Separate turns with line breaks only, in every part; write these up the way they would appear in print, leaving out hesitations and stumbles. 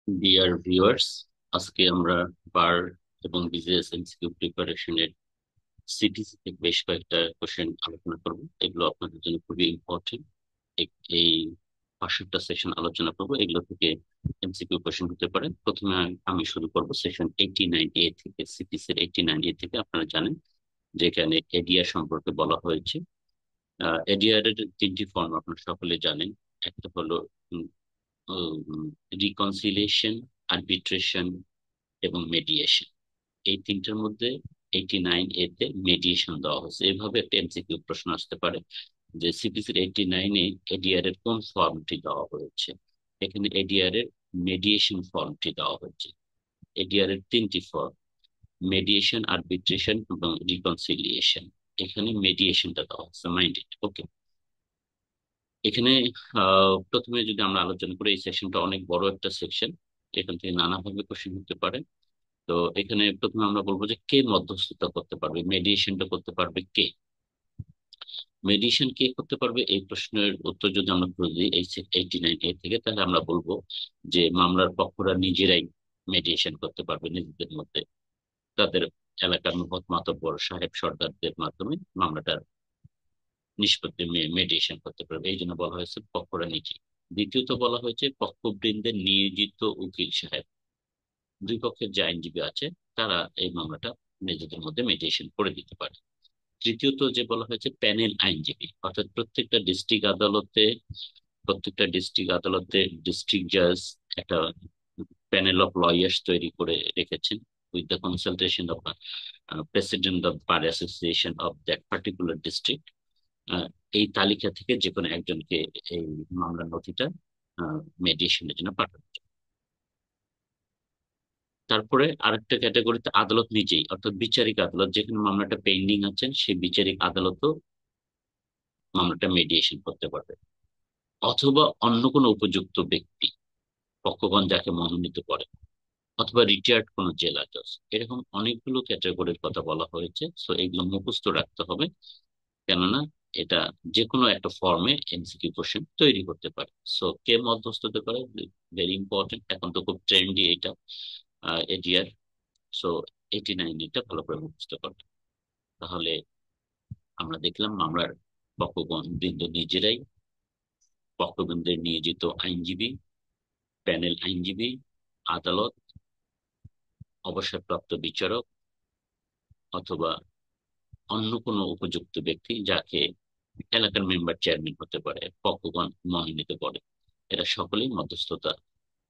Dear viewers, আজকে আমরা বার এবং বিজিএস এমসিকিউ প্রিপারেশনের সিটিসি থেকে বেশ কয়েকটা কোশ্চেন আলোচনা করব। এগুলো আপনাদের জন্য খুবই ইম্পর্টেন্ট। এই 5টা সেশন আলোচনা করব, এগুলো থেকে এমসিকিউ কোশ্চেন হতে পারে। প্রথমে আমি শুরু করব সেশন 89A থেকে। সিটিসির 89A থেকে আপনারা জানেন যে এখানে এডিআর সম্পর্কে বলা হয়েছে। এডিআর এর তিনটি ফর্ম আপনারা সকলে জানেন। একটা হলো রিকনসিলিয়েশন, আরবিট্রেশন এবং মেডিয়েশন। এই তিনটার মধ্যে 89A তে মেডিয়েশন দেওয়া হয়েছে। এভাবে একটা এমসিকিউ প্রশ্ন আসতে পারে যে সিপিসির 89-এ এডিআর এর কোন ফর্মটি দেওয়া হয়েছে। এখানে এডিআর এর মেডিয়েশন ফর্মটি দেওয়া হয়েছে। এডিআর এর তিনটি ফর্ম: মেডিয়েশন, আরবিট্রেশন এবং রিকনসিলিয়েশন। এখানে মেডিয়েশনটা দেওয়া হচ্ছে, মাইন্ড ইট। ওকে, এখানে প্রথমে যদি আমরা আলোচনা করি, এই সেকশনটা অনেক বড় একটা সেকশন। এখান থেকে নানাভাবে কোশ্চেন হতে পারে। তো এখানে প্রথমে আমরা বলবো যে কে মধ্যস্থতা করতে পারবে, মেডিয়েশনটা করতে পারবে কে। মেডিয়েশন কে করতে পারবে, এই প্রশ্নের উত্তর যদি আমরা খুঁজি এই 89A থেকে, তাহলে আমরা বলবো যে মামলার পক্ষরা নিজেরাই মেডিয়েশন করতে পারবে নিজেদের মধ্যে। তাদের এলাকার মাতব্বর সাহেব সর্দারদের মাধ্যমে মামলাটা নিষ্পত্তি মেডিয়েশন করতে পারবে, এই জন্য বলা হয়েছে পক্ষরা নিজে। দ্বিতীয়ত বলা হয়েছে পক্ষবৃন্দের নিয়োজিত উকিল সাহেব, দুই পক্ষের যে আইনজীবী আছে তারা এই মামলাটা নিজেদের মধ্যে মেডিয়েশন করে দিতে পারে। তৃতীয়ত যে বলা হয়েছে প্যানেল আইনজীবী, অর্থাৎ প্রত্যেকটা ডিস্ট্রিক্ট আদালতে ডিস্ট্রিক্ট জাজ একটা প্যানেল অফ লয়ার্স তৈরি করে রেখেছেন with the consultation of president of bar association of that particular district. এই তালিকা থেকে যে কোনো একজনকে এই মামলার নথিটা মেডিয়েশনের জন্য পাঠানো যায়। তারপরে আরেকটা ক্যাটাগরিতে আদালত নিজেই, অর্থাৎ বিচারিক আদালত, যেখানে মামলাটা পেন্ডিং আছেন সেই বিচারিক আদালতও মামলাটা মেডিয়েশন করতে পারবে। অথবা অন্য কোনো উপযুক্ত ব্যক্তি, পক্ষগণ যাকে মনোনীত করে, অথবা রিটায়ার্ড কোনো জেলা জজ। এরকম অনেকগুলো ক্যাটাগরির কথা বলা হয়েছে, সো এগুলো মুখস্থ রাখতে হবে। কেননা এটা যে কোনো একটা ফর্মে এমসিকিউ কোশ্চেন তৈরি করতে পারে। সো কে মধ্যস্থতা করে, ভেরি ইম্পর্টেন্ট। এখন তো খুব ট্রেন্ডি এটা, এডিআর। সো 89 এটা ভালো করে মুখস্থ করবে। তাহলে আমরা দেখলাম মামলার পক্ষগণ বৃন্দ নিজেরাই, পক্ষবৃন্দের নিয়োজিত আইনজীবী, প্যানেল আইনজীবী, আদালত, অবসরপ্রাপ্ত বিচারক, অথবা অন্য কোনো উপযুক্ত ব্যক্তি যাকে এলাকার মেম্বার চেয়ারম্যান হতে পারে, পক্ষগণ মনোনীত করে। এরা সকলেই মধ্যস্থতার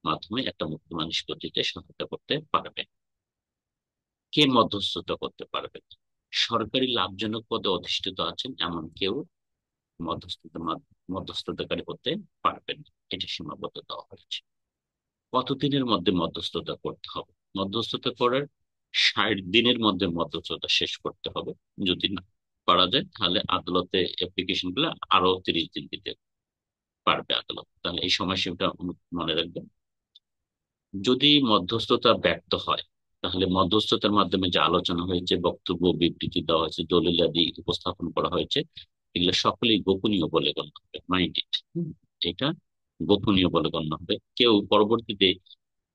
মাধ্যমে একটা মোকদ্দমা নিষ্পত্তিতে সহায়তা করতে পারবে। কে মধ্যস্থতা করতে পারবে? সরকারি লাভজনক পদে অধিষ্ঠিত আছেন এমন কেউ মধ্যস্থতা মধ্যস্থতাকারী হতে পারবেন, এটা সীমাবদ্ধ দেওয়া হয়েছে। কতদিনের মধ্যে মধ্যস্থতা করতে হবে? মধ্যস্থতা করার 60 দিনের মধ্যে মধ্যস্থতা শেষ করতে হবে। যদি না পারা যায় তাহলে আদালতে অ্যাপ্লিকেশন গুলো আরো 30 দিন দিতে পারবে আদালত। তাহলে এই সময়সীমাটা মনে রাখবেন। যদি মধ্যস্থতা ব্যর্থ হয়, তাহলে মধ্যস্থতার মাধ্যমে যে আলোচনা হয়েছে, বক্তব্য বিবৃতি দেওয়া হয়েছে, দলিলাদি উপস্থাপন করা হয়েছে, এগুলো সকলেই গোপনীয় বলে গণ্য হবে, মাইন্ড ইট। এটা গোপনীয় বলে গণ্য হবে। কেউ পরবর্তীতে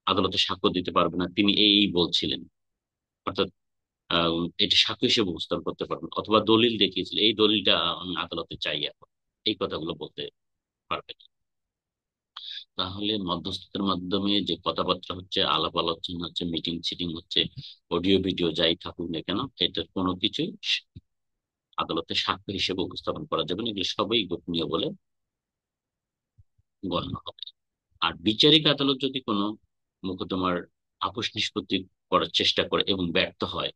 আদালতে সাক্ষ্য দিতে পারবে না তিনি এই এই বলছিলেন, অর্থাৎ এটা সাক্ষ্য হিসেবে উপস্থাপন করতে পারবেন, অথবা দলিল দেখিয়েছিল এই দলিলটা আমি আদালতে চাই এখন, এই কথাগুলো বলতে পারবে না। তাহলে মধ্যস্থতার মাধ্যমে যে কথাবার্তা হচ্ছে, আলাপ আলোচনা হচ্ছে, মিটিং সিটিং হচ্ছে, অডিও ভিডিও যাই থাকুক না কেন, এটার কোনো কিছুই আদালতে সাক্ষ্য হিসেবে উপস্থাপন করা যাবে না। এগুলো সবই গোপনীয় বলে গণ্য হবে। আর বিচারিক আদালত যদি কোনো মোকদ্দমার আপোষ নিষ্পত্তি করার চেষ্টা করে এবং ব্যর্থ হয়,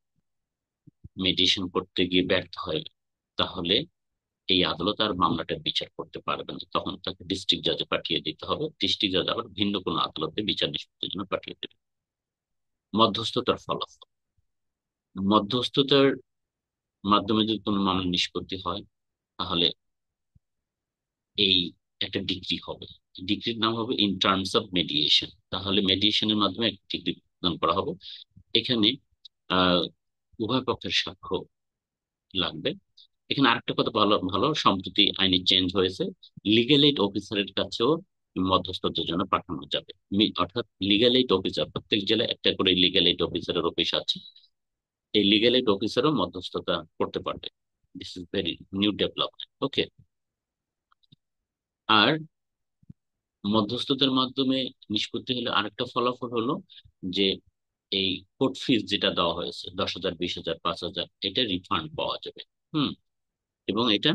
মেডিয়েশন করতে গিয়ে ব্যর্থ হয়, তাহলে এই আদালত আর মামলাটা বিচার করতে পারবে না। তখন তাকে ডিস্ট্রিক্ট জাজে পাঠিয়ে দিতে হবে। ডিস্ট্রিক্ট জাজ আবার ভিন্ন কোনো আদালতে বিচার নিষ্পত্তির জন্য পাঠিয়ে দেবে। মধ্যস্থতার ফলাফল: মধ্যস্থতার মাধ্যমে যদি কোনো মামলা নিষ্পত্তি হয়, তাহলে এই একটা ডিগ্রি হবে। ডিগ্রির নাম হবে ইন টার্মস অফ মেডিয়েশন। তাহলে মেডিয়েশনের মাধ্যমে একটা ডিগ্রি প্রদান করা হবে। এখানে আহ উভয় পক্ষের সাক্ষ্য লাগবে। এখানে আরেকটা কথা ভালো ভালো, সম্প্রতি আইনে চেঞ্জ হয়েছে, লিগ্যাল এইড অফিসারের কাছেও মধ্যস্থতার জন্য পাঠানো যাবে। অর্থাৎ লিগ্যাল এইড অফিসার, প্রত্যেক জেলায় একটা করে লিগ্যাল এইড অফিসারের অফিস আছে, এই লিগ্যাল এইড অফিসারও মধ্যস্থতা করতে পারবে। This is very new development. Okay. আর মধ্যস্থতার মাধ্যমে নিষ্পত্তি হলে আরেকটা ফলাফল হলো যে এই কোর্ট ফিস যেটা দেওয়া হয়েছে 10,000, 20,000, 5,000, এটা রিফান্ড পাওয়া যাবে। হুম। এবং এটা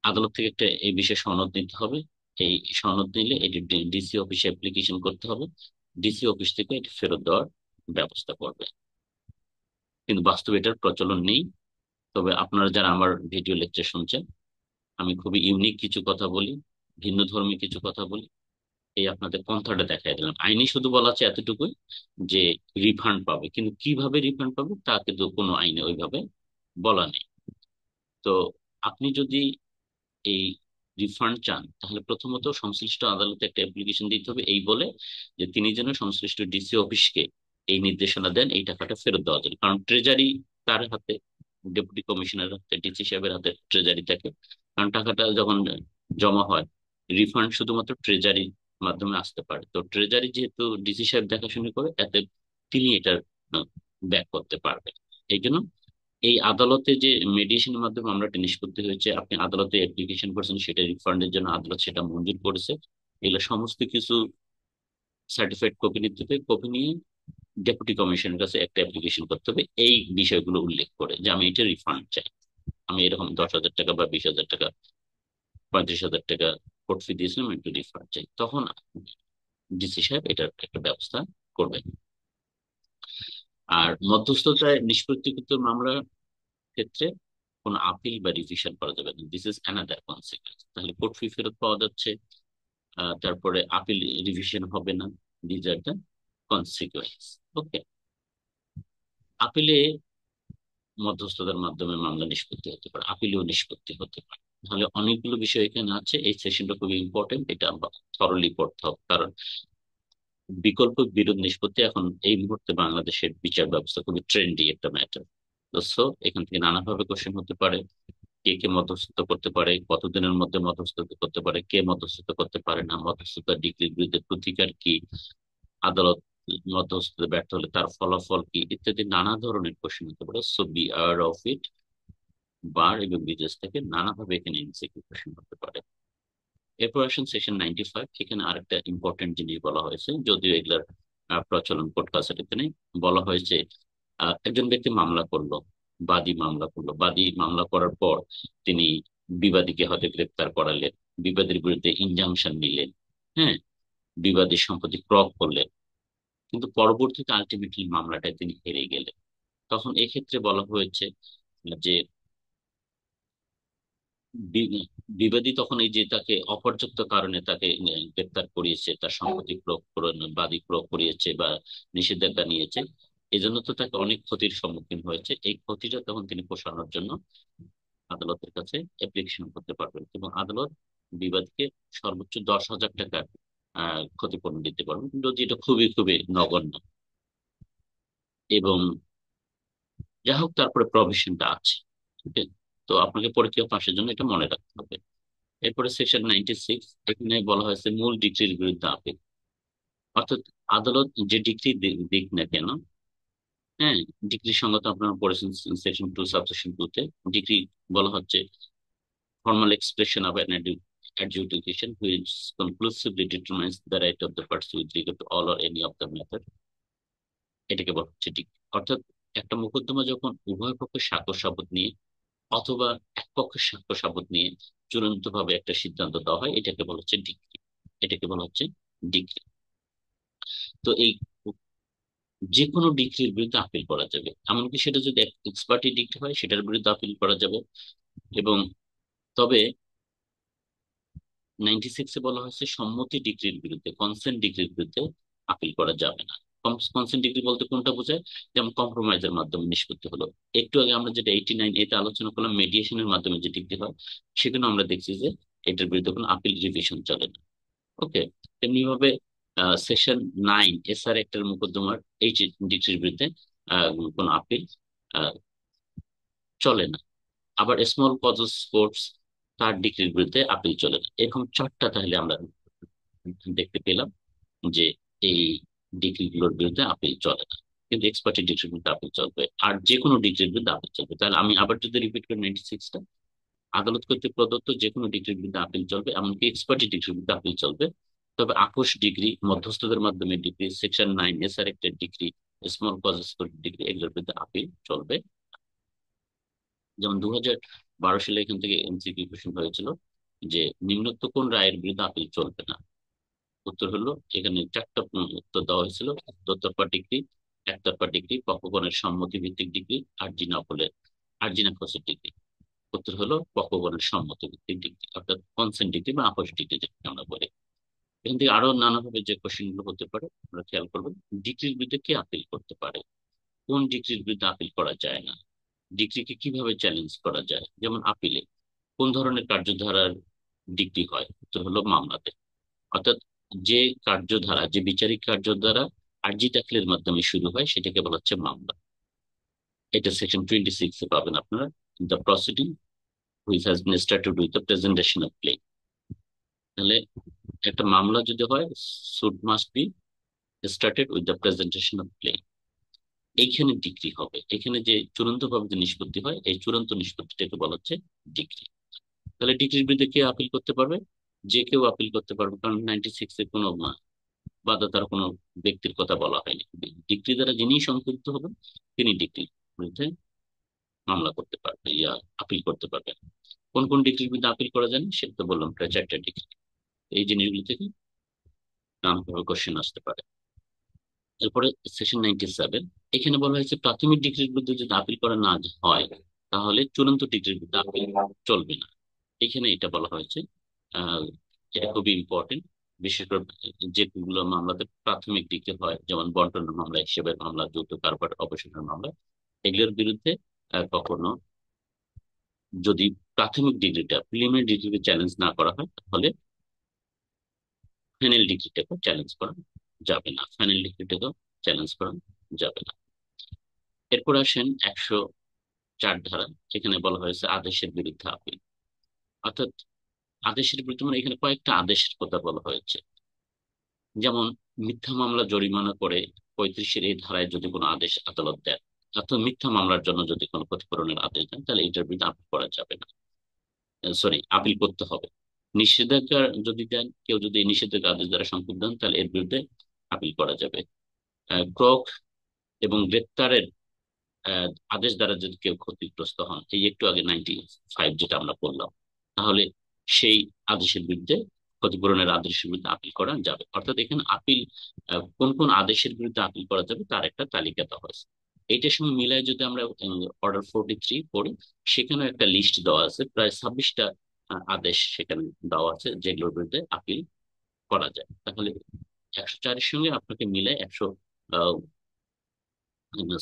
আদালত থেকে একটা এই বিষয়ে সনদ নিতে হবে। এই সনদ নিলে এটি ডিসি অফিসে অ্যাপ্লিকেশন করতে হবে, ডিসি অফিস থেকে এটি ফেরত দেওয়ার ব্যবস্থা করবে। কিন্তু বাস্তবে এটার প্রচলন নেই। তবে আপনারা যারা আমার ভিডিও লেকচার শুনছেন, আমি খুবই ইউনিক কিছু কথা বলি, ভিন্ন ধর্মী কিছু কথা বলি, এই আপনাদের পন্থাটা দেখাই দিলাম। আইনি শুধু বলা আছে এতটুকুই যে রিফান্ড পাবে, কিন্তু কিভাবে রিফান্ড পাবে তা কিন্তু কোনো আইনে ওইভাবে বলা নেই। তো আপনি যদি এই রিফান্ড চান, তাহলে প্রথমত সংশ্লিষ্ট আদালতে একটা অ্যাপ্লিকেশন দিতে হবে, এই বলে যে তিনি যেন সংশ্লিষ্ট ডিসি অফিসকে এই নির্দেশনা দেন এই টাকাটা ফেরত দেওয়ার জন্য। কারণ ট্রেজারি তার হাতে, ডেপুটি কমিশনার হাতে, ডিসি সাহেবের হাতে ট্রেজারি থাকে। কারণ টাকাটা যখন জমা হয়, রিফান্ড শুধুমাত্র ট্রেজারির মাধ্যমে আসতে পারে। তো ট্রেজারি যেহেতু ডিসি সাহেব দেখাশোনা করে, এতে তিনি এটার ব্যাক করতে পারবেন। এই জন্য এই আদালতে যে মেডিয়েশনের মাধ্যমে আমরা একটা নিষ্পত্তি হয়েছে, আপনি আদালতে অ্যাপ্লিকেশন করছেন, সেটা রিফান্ডের জন্য আদালত সেটা মঞ্জুর করেছে, এগুলো সমস্ত কিছু সার্টিফাইড কপি নিতে হবে। কপি নিয়ে ডেপুটি কমিশনের কাছে একটা অ্যাপ্লিকেশন করতে হবে এই বিষয়গুলো উল্লেখ করে যে আমি এটা রিফান্ড চাই, আমি এরকম 10,000 টাকা বা 20,000 টাকা, 35,000 টাকা কোর্ট ফি দিয়েছিলাম, একটু রিফান্ড চাই। তখন ডিসি সাহেব এটার একটা ব্যবস্থা করবেন। আর মধ্যস্থতায় নিষ্পত্তিকৃত মামলার ক্ষেত্রে কোনো আপিল বা রিভিশন করা যাবে না। This is another consequence. তাহলে কোর্ট ফি ফেরত পাওয়া যাচ্ছে, তারপরে আপিল রিভিশন হবে না। These are the consequence. Okay. আপিলে মধ্যস্থতার মাধ্যমে মামলা নিষ্পত্তি হতে পারে, আপিলেও নিষ্পত্তি হতে পারে। তাহলে অনেকগুলো বিষয় এখানে আছে, এই সেশনটা খুবই ইম্পর্টেন্ট, এটা আমরা থরলি পড়তে হবে। কারণ বিকল্প বিরোধ নিষ্পত্তি এখন এই মুহূর্তে বাংলাদেশের বিচার ব্যবস্থা খুবই ট্রেন্ডি একটা ম্যাটার। সো এখান থেকে নানাভাবে কোশ্চেন হতে পারে। কে কে মধ্যস্থতা করতে পারে, কতদিনের মধ্যে মধ্যস্থতা করতে পারে, কে মধ্যস্থতা করতে পারে না, মধ্যস্থতা ডিগ্রির বিরুদ্ধে প্রতিকার কি, আদালত মধ্যস্থতা ব্যর্থ হলে তার ফলাফল কি, ইত্যাদি নানা ধরনের কোশ্চেন হতে পারে। So be aware of it. বার এবং বিদেশ থেকে নানাভাবে এখানে এমসিকিউ কোশ্চেন হতে পারে। এরপর আসেন সেশন 95। এখানে আরেকটা ইম্পর্টেন্ট জিনিস বলা হয়েছে, যদিও এগুলার প্রচলন কোর্ট কাছারিতে নেই। বলা হয়েছে একজন ব্যক্তি মামলা করলো, বাদী মামলা করলো, বাদী মামলা করার পর তিনি বিবাদীকে হয়তো গ্রেপ্তার করালেন, বিবাদীর বিরুদ্ধে ইনজাংশন নিলেন, হ্যাঁ, বিবাদীর সম্পত্তি ক্রয় করলেন, কিন্তু পরবর্তীতে আলটিমেটলি মামলাটায় তিনি হেরে গেলেন। তখন এক্ষেত্রে বলা হয়েছে যে বিবাদী তখন এই যে তাকে অপর্যাপ্ত কারণে তাকে গ্রেপ্তার করিয়েছে, তার সম্পত্তি প্রয়োগ করে বাদী প্রয়োগ করিয়েছে বা নিষেধাজ্ঞা নিয়েছে, এজন্য তো তাকে অনেক ক্ষতির সম্মুখীন হয়েছে। এই ক্ষতিটা তখন তিনি পোষানোর জন্য আদালতের কাছে অ্যাপ্লিকেশন করতে পারবেন, এবং আদালত বিবাদীকে সর্বোচ্চ 10,000 টাকার ক্ষতিপূরণ দিতে পারবেন, যদি এটা খুবই খুবই নগণ্য। এবং যাই হোক, তারপরে প্রভিশনটা আছে। ঠিক আছে। তো আপনাকে পরীক্ষা পাশের জন্য এটা মনে রাখতে হবে। এরপরে সেকশন 96, এখানে বলা হয়েছে মূল ডিক্রির বিরুদ্ধে আপিল। অর্থাৎ আদালত যে ডিক্রি দিক না কেন, হ্যাঁ, ডিক্রি সঙ্গত আপনারা পড়েছেন সেকশন 2 সাবসেকশন 2 তে। ডিক্রি বলা হচ্ছে formal expression of an adjudication which conclusively determines the right of the parties with regard to all or any of the matter, এটাকে বলা হচ্ছে ডিক্রি। অর্থাৎ একটা মোকদ্দমা যখন উভয় পক্ষের সাক্ষ্য শপথ নিয়ে অথবা এক পক্ষের সাক্ষ্য শপথ নিয়ে চূড়ান্ত ভাবে একটা সিদ্ধান্ত দেওয়া হয়, এটাকে বলা হচ্ছে ডিক্রি। এটাকে বলা হচ্ছে ডিক্রি। তো এই যে কোনো ডিগ্রির বিরুদ্ধে আপিল করা যাবে, এমনকি সেটা যদি এক্সপার্টি ডিগ্রি হয় সেটার বিরুদ্ধে আপিল করা যাবে। এবং তবে 96-এ বলা হয়েছে সম্মতি ডিগ্রির বিরুদ্ধে, কনসেন্ট ডিগ্রির বিরুদ্ধে আপিল করা যাবে না। কনসেন্ট ডিগ্রি বলতে কোনটা বোঝায়? যেমন কম্প্রোমাইজের মাধ্যমে নিষ্পত্তি হলো। একটু আগে আমরা যেটা 89 এতে আলোচনা করলাম, মেডিয়েশনের মাধ্যমে যে ডিগ্রি হয়, সেখানে আমরা দেখছি যে এটার বিরুদ্ধে কোনো আপিল রিভিশন চলে না। ওকে। তেমনি ভাবে সেকশন 9 এসআর একটার মোকদ্দমার এই ডিগ্রির বিরুদ্ধে কোনো আপিল আহ, চলে না। আবার স্মল কজেস স্পোর্টস, তার ডিগ্রির বিরুদ্ধে আপিল চলে না। এরকম চারটা তাহলে আমরা দেখতে পেলাম যে এই ডিগ্রিগুলোর বিরুদ্ধে আপিল চলে না, কিন্তু এক্সপার্টি ডিগ্রির বিরুদ্ধে আপিল চলবে, আর যে কোনো ডিগ্রির বিরুদ্ধে আপিল চলবে। তাহলে আমি আবার যদি রিপিট করি 96টা, আদালত কর্তৃক প্রদত্ত যে কোনো ডিগ্রির বিরুদ্ধে আপিল চলবে, এমনকি এক্সপার্টি ডিগ্রির বিরুদ্ধে আপিল চলবে। তবে আপোষ ডিগ্রি, মধ্যস্থদের মাধ্যমে ডিগ্রি, সেকশন 9 এসআর একটা ডিগ্রি, স্মল কজেস ডিগ্রি, এগুলোর বিরুদ্ধে আপিল চলবে। যেমন 2012 সালে এখান থেকে এমসিকিউ কোশ্চেন হয়েছিল যে নিম্নোক্ত কোন রায়ের বিরুদ্ধে আপিল চলবে না। উত্তর হলো, এখানে চারটা উত্তর দেওয়া হয়েছিল: দোতরফা ডিগ্রি, একতরফা ডিগ্রি, পক্ষগণের সম্মতি ভিত্তিক ডিগ্রি, আর্জি না হলে আর্জি না খসের ডিগ্রি। উত্তর হলো পক্ষগণের সম্মতি ভিত্তিক ডিগ্রি, অর্থাৎ কনসেন্ট ডিগ্রি বা আপোষ ডিগ্রি যেটাকে আমরা বলি। এখান থেকে আরো নানাভাবে যে কোশ্চেন গুলো হতে পারে আমরা খেয়াল করবেন। ডিগ্রির বিরুদ্ধে কে আপিল করতে পারে, কোন ডিগ্রির বিরুদ্ধে আপিল করা যায় না, ডিগ্রিকে কিভাবে চ্যালেঞ্জ করা যায়, যেমন আপিলে কোন ধরনের কার্যধারার ডিগ্রি হয়। উত্তর হলো মামলাতে, অর্থাৎ যে কার্যধারা, যে বিচারিক কার্যধারা আর্জি দাখিলের মাধ্যমে শুরু হয় সেটাকে বলা হচ্ছে মামলা। এটা সেকশন 26 পাবেন আপনারা। The proceeding which has been started with the presentation of claim. তাহলে একটা মামলা যদি হয়, suit must be started with the presentation of claim. এইখানে ডিগ্রি হবে, এখানে যে চূড়ান্ত ভাবে যে নিষ্পত্তি হয়, এই চূড়ান্ত নিষ্পত্তিটাকে বলা হচ্ছে ডিগ্রি। তাহলে ডিগ্রির বিরুদ্ধে কে আপিল করতে পারবে? যে কেউ আপিল করতে পারবে, কারণ 96 এ কোনো বাধা, তার কোনো ব্যক্তির কথা বলা হয়নি। ডিগ্রি দ্বারা যিনি সংযুক্ত হবেন তিনি ডিগ্রির বিরুদ্ধে মামলা করতে পারবে, আপিল করতে পারবেন। কোন কোন ডিগ্রির বিরুদ্ধে আপিল করা যায় না সেটা তো বললাম, প্রায় 4টা ডিগ্রি। এই জিনিসগুলো থেকে নানাভাবে কোশ্চেন আসতে পারে। এরপরে সেকশন 97, এখানে বলা হয়েছে প্রাথমিক ডিগ্রির বিরুদ্ধে যদি আপিল করা না হয় তাহলে চূড়ান্ত ডিগ্রির বিরুদ্ধে আপিল চলবে না। এখানে এটা বলা হয়েছে। আহ এটা খুবই ইম্পর্টেন্ট, বিশেষ করে যেগুলো মামলাতে প্রাথমিক ডিগ্রি হয়, যেমন বন্টনের মামলা, হিসেবের মামলা, যৌথ কারবার অপসারণের মামলা, এগুলোর বিরুদ্ধে কখনো যদি প্রাথমিক ডিগ্রিটা, প্রিলিমিনারি ডিগ্রিকে চ্যালেঞ্জ না করা হয় তাহলে ফাইনাল ডিগ্রিটাকে চ্যালেঞ্জ করা যাবে না, ফাইনাল ডিগ্রিটাকেও চ্যালেঞ্জ করা যাবে না। এরপর আসেন 104 ধারা, যেখানে বলা হয়েছে আদেশের বিরুদ্ধে আপিল। অর্থাৎ আদেশের বিরুদ্ধে মানে এখানে কয়েকটা আদেশের কথা বলা হয়েছে। যেমন মিথ্যা মামলা জরিমানা করে 35-এর এই ধারায় যদি কোনো আদেশ আদালত দেন, অর্থাৎ মিথ্যা মামলার জন্য যদি কোনো ক্ষতিপূরণের আদেশ দেন, তাহলে এটার বিরুদ্ধে আপিল করা যাবে না, সরি আপিল করতে হবে। নিষেধাজ্ঞা যদি দেন, কেউ যদি এই নিষেধাজ্ঞা আদেশ দ্বারা সংক্ষুব্ধ হন, তাহলে এর বিরুদ্ধে আপিল করা যাবে। ক্রক এবং গ্রেপ্তারের আদেশ দ্বারা যদি কেউ ক্ষতিগ্রস্ত হন, এই একটু আগে 95 যেটা আমরা বললাম, তাহলে সেই আদেশের বিরুদ্ধে, ক্ষতিপূরণের আদেশের বিরুদ্ধে আপিল করা যাবে। অর্থাৎ এখানে আপিল, কোন কোন আদেশের বিরুদ্ধে আপিল করা যাবে তার একটা তালিকা দেওয়া হয়েছে। এইটার সঙ্গে মিলায় যদি আমরা অর্ডার 43 পড়ি, সেখানে একটা লিস্ট দেওয়া আছে, প্রায় 26টা আদেশ সেখানে দেওয়া আছে যেগুলোর বিরুদ্ধে আপিল করা যায়। তাহলে 104-এর সঙ্গে আপনাকে মিলে 100,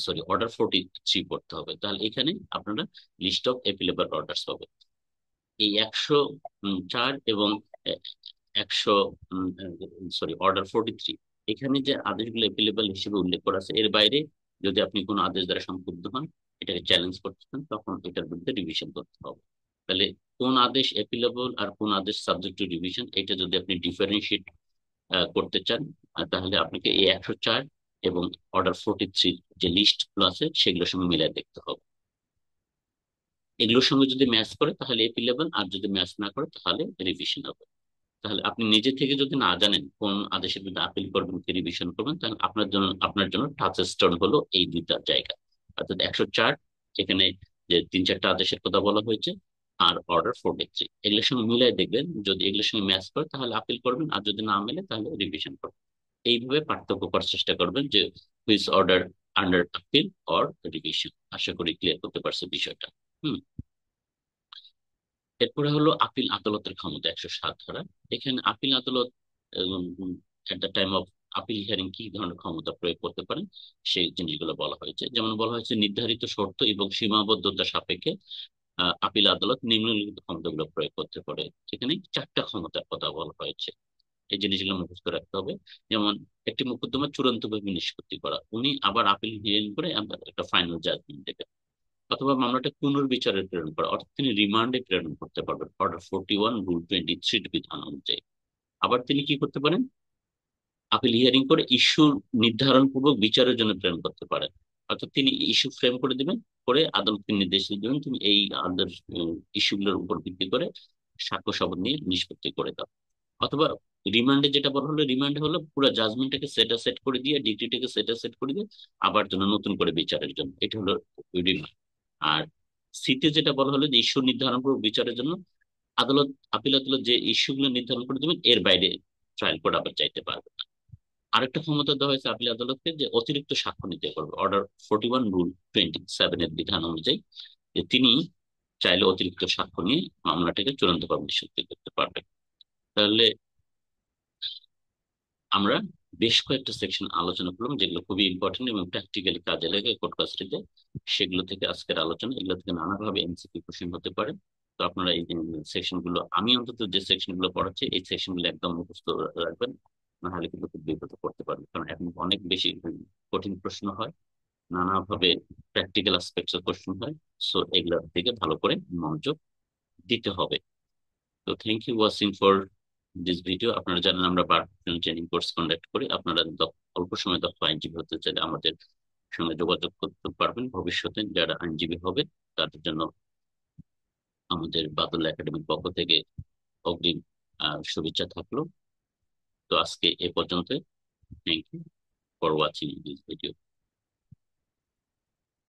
সরি অর্ডার 43 পড়তে হবে। তাহলে এখানে আপনারা লিস্ট অফ অ্যাপিলেবল অর্ডার্স পাবেন। এই 104 এবং 100, সরি অর্ডার 43, এখানে যে আদেশগুলো অ্যাপিলেবল হিসেবে উল্লেখ করা আছে, এর বাইরে যদি আপনি কোনো আদেশ দ্বারা সংক্ষুব্ধ হন, এটাকে চ্যালেঞ্জ করতে চান, তখন এটার বিরুদ্ধে রিভিশন করতে হবে। তাহলে কোন আদেশ অ্যাপিলেবল আর কোন আদেশ সাবজেক্ট টু রিভিশন, এটা যদি আপনি ডিফারেন্সিয়েট করতে চান, তাহলে আপনাকে এই 104 এবং অর্ডার 43 যে লিস্ট গুলো আছে সেগুলোর সঙ্গে মিলাই দেখতে হবে। এগুলোর সঙ্গে যদি ম্যাচ করে তাহলে এপিলেবল, আর যদি ম্যাচ না করে তাহলে রিভিশন হবে। তাহলে আপনি নিজে থেকে যদি না জানেন কোন আদেশের বিরুদ্ধে আপিল করবেন কি রিভিশন করবেন, তাহলে আপনার জন্য টাচ স্টোন হলো এই দুইটা জায়গা, অর্থাৎ 104, এখানে যে 3-4টা আদেশের কথা বলা হয়েছে, আর অর্ডার 43, এগুলোর সঙ্গে মিলাই দেখবেন, যদি এগুলোর সঙ্গে ম্যাচ করে তাহলে আপিল করবেন, আর যদি না মেলে তাহলে রিভিশন করবেন। এইভাবে পার্থক্য করার চেষ্টা করবেন যে which order under appeal or revision. আশা করি ক্লিয়ার করতে পারছে বিষয়টা। হুম। এরপরে হলো আপিল আদালতের ক্ষমতা, 107 ধারা। এখানে আপিল আদালত at the time of appeal hearing কি ধরনের ক্ষমতা প্রয়োগ করতে পারেন সেই জিনিসগুলো বলা হয়েছে। যেমন বলা হয়েছে নির্ধারিত শর্ত এবং সীমাবদ্ধতা সাপেক্ষে আপিল আদালত নিম্নলিখিত ক্ষমতাগুলো প্রয়োগ করতে পারে। সেখানে 4টা ক্ষমতার কথা বলা হয়েছে, এই জিনিসগুলো মুখস্থ রাখতে হবে। যেমন একটি মোকদ্দমা চূড়ান্তভাবে নিষ্পত্তি করা, উনি আবার আপিল হিয়ারিং করে একটা ফাইনাল জাজমেন্ট দেবেন। অথবা মামলাটা পুনর্বিচারে প্রেরণ করা, অর্থাৎ তিনি রিমান্ডে প্রেরণ করতে পারবেন অর্ডার 41 রুল 23 বিধান অনুযায়ী। আবার তিনি কি করতে পারেন, আপিল হিয়ারিং করে ইস্যু নির্ধারণ পূর্বক বিচারের জন্য প্রেরণ করতে পারেন। অর্থাৎ তিনি ইস্যু ফ্রেম করে দিবেন, করে আদালতকে নির্দেশ দিবেন তুমি এই আদার ইস্যুগুলোর উপর ভিত্তি করে সাক্ষ্য শপথ নিয়ে নিষ্পত্তি করে দাও। অথবা রিমান্ডে যেটা বলা হলো, রিমান্ডে হলো পুরো জাজমেন্টটাকে সেট করে দিয়ে, ডিগ্রিটাকে সেট করে দিয়ে আবার জন্য নতুন করে বিচারের জন্য, এটা হলো রিমান্ড। আর সিতে যেটা বলা হলো যে ইস্যু নির্ধারণ পূর্বক বিচারের জন্য আদালত, আপিল আদালত যে ইস্যুগুলো নির্ধারণ করে দেবেন এর বাইরে ট্রায়াল কোর্ট আবার চাইতে পারবে না। আরেকটা ক্ষমতা দেওয়া হয়েছে আপিল আদালতকে, যে অতিরিক্ত সাক্ষ্য নিতে পারবে, অর্ডার 41 রুল 27 এর বিধান অনুযায়ী, যে তিনি চাইলে অতিরিক্ত সাক্ষ্য নিয়ে মামলাটাকে চূড়ান্তভাবে নিষ্পত্তি করতে পারবেন। তাহলে আমরা বেশ কয়েকটা সেকশন আলোচনা করলাম যেগুলো খুবই ইম্পর্টেন্ট এবং প্র্যাকটিক্যালি কাজে লাগে কোর্ট কাস্টডিতে। সেগুলো থেকে আজকের আলোচনা, এগুলো থেকে নানাভাবে এমসিকিউ কোশ্চেন হতে পারে। তো আপনারা এই সেকশন গুলো, আমি অন্তত যে সেকশন গুলো পড়াচ্ছি এই সেকশন গুলো একদম মুখস্থ রাখবেন, না হলে কিন্তু খুব বিপদে পড়তে পারবে। কারণ এখন অনেক বেশি কঠিন প্রশ্ন হয়, নানাভাবে প্র্যাকটিক্যাল অ্যাসপেক্টস এর কোশ্চেন হয়। সো এগুলোর দিকে ভালো করে মনোযোগ দিতে হবে। তো thank you watching for this video. আপনারা জানেন আমরা বার ট্রেনিং কোর্স কন্ডাক্ট করি। আপনারা অল্প সময় দক্ষ আইনজীবী হতে চাইলে আমাদের সঙ্গে যোগাযোগ করতে পারবেন। ভবিষ্যতে যারা আইনজীবী হবে তাদের জন্য আমাদের বাদল একাডেমির পক্ষ থেকে অগ্রিম শুভেচ্ছা থাকলো। তো আজকে এ পর্যন্ত। Thank you for watching this video.